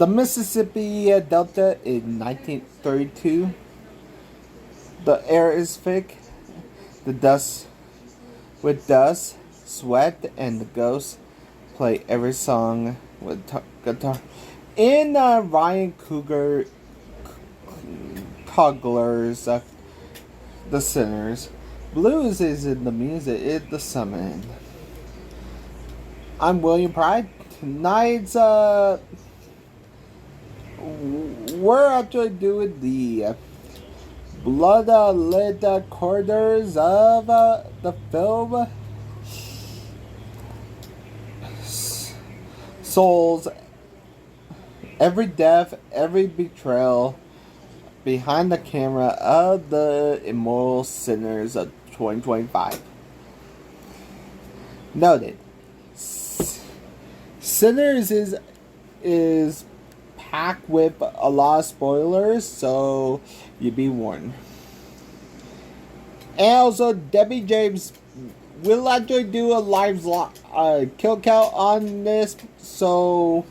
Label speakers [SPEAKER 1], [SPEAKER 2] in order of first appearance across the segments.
[SPEAKER 1] The Mississippi Delta in 1932. The air is thick. The dust sweat, and the ghosts play every song with guitar. In Ryan Coogler's The Sinners, blues is in the music, it's the summon. I'm William Prouty. Tonight's we're actually doing the blood-lit corridors of the film Souls. Every death, every betrayal behind the camera of the immoral sinners of 2025. Noted. Sinners is packed with a lot of spoilers, so you be warned. And also, Debbie James will actually do a live kill count on this, so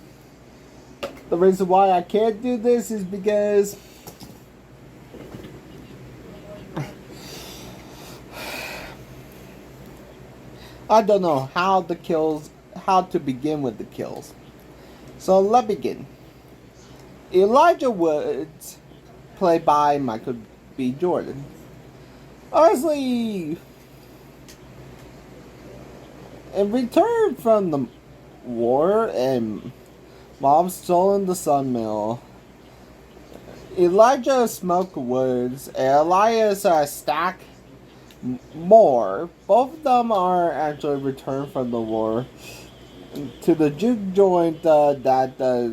[SPEAKER 1] the reason why I can't do this is because I don't know how to begin with the kills. So let's begin. Elijah Woods, played by Michael B. Jordan. Honestly, in return from the war and mob stolen the Sun Mill, Elijah Smoke Woods and Elias Stack Moore, both of them are actually returned from the war to the Juke joint that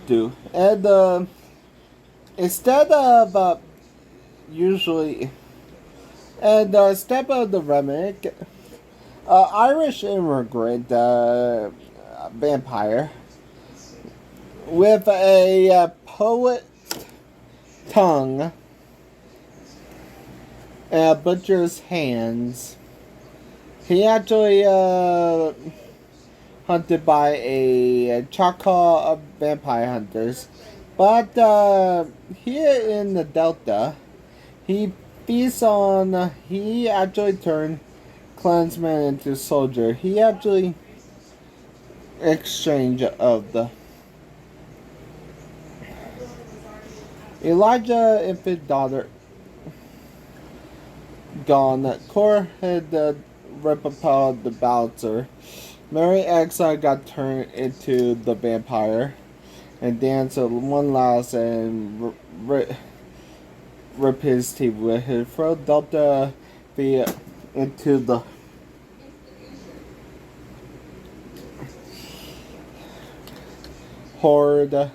[SPEAKER 1] do. And instead of usually, and instead of the remake, Irish immigrant vampire with a poet tongue and a butcher's hands. He actually hunted by a Choctaw of vampire hunters, but here in the Delta, he actually turned clansman into soldier. He actually exchange of the Elijah infant daughter gone. Cora had rip apart the bouncer. Mary Exile got turned into the vampire and danced one last and rip his teeth with his throat. Delta feet into the horde.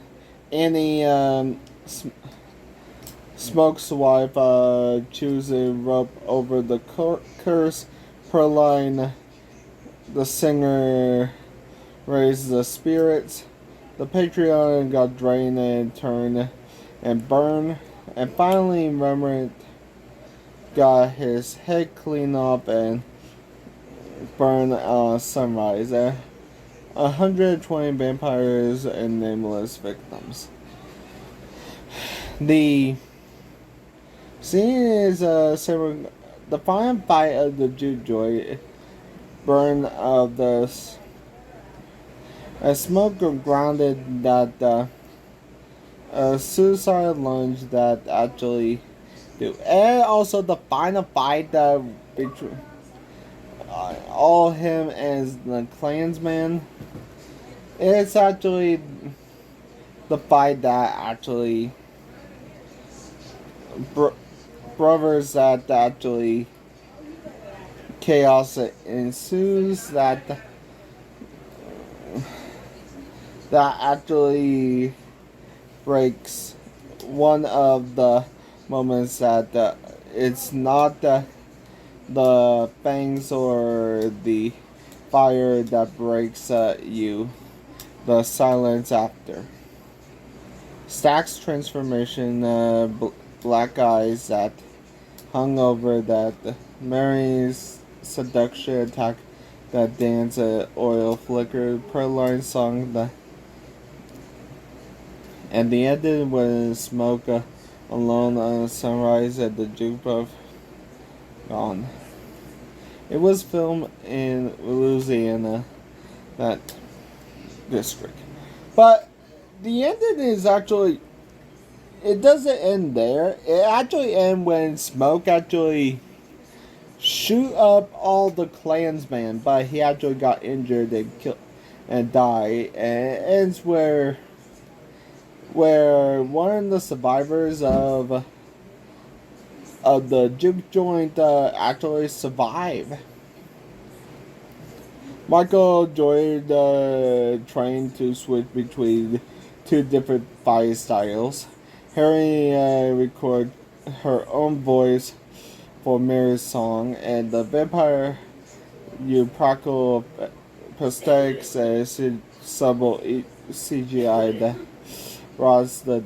[SPEAKER 1] Annie Smoke's wife choosing rope over the curse. Perline, the singer, raised the spirits. The Patreon got drained and turned and burned. And finally, Rembrandt got his head cleaned up and burned sunrise. 120 vampires and nameless victims. The scene is the final fight of the Juke joy burn of the smoke grounded that suicide lunge that actually do, and also the final fight that between all him as the clansman. It's actually the fight that actually brothers that actually chaos ensues that actually breaks one of the moments that it's not the fangs or the fire that breaks you, the silence after. Stack's transformation, black eyes that hung over that, Mary's seduction attack that dance, oil flicker, Perline song that And the ending was smoke alone on sunrise at the Juke of gone. It was filmed in Louisiana, that district. But the ending is actually, it doesn't end there. It actually ends when Smoke actually shoot up all the Klansmen, but he actually got injured and killed and died. And it ends where one of the survivors of the juke joint actually survived. Michael joined trying to switch between two different fight styles. Harry recorded her own voice for Mary's song, and the vampire practical prosthetics subtle CGI Ross the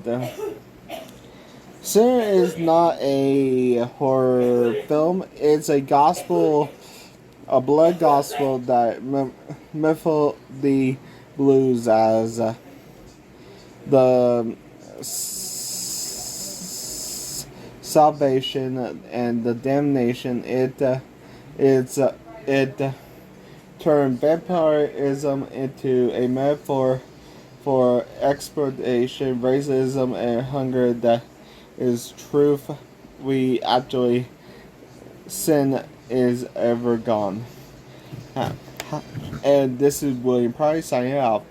[SPEAKER 1] Sinner is not a horror film. It's a gospel, a blood gospel that mythol the blues as the salvation and the damnation. It turned vampirism into a metaphor for exploitation, racism, and hunger that is truth. We actually sin is ever gone. And this is William Prouty signing out.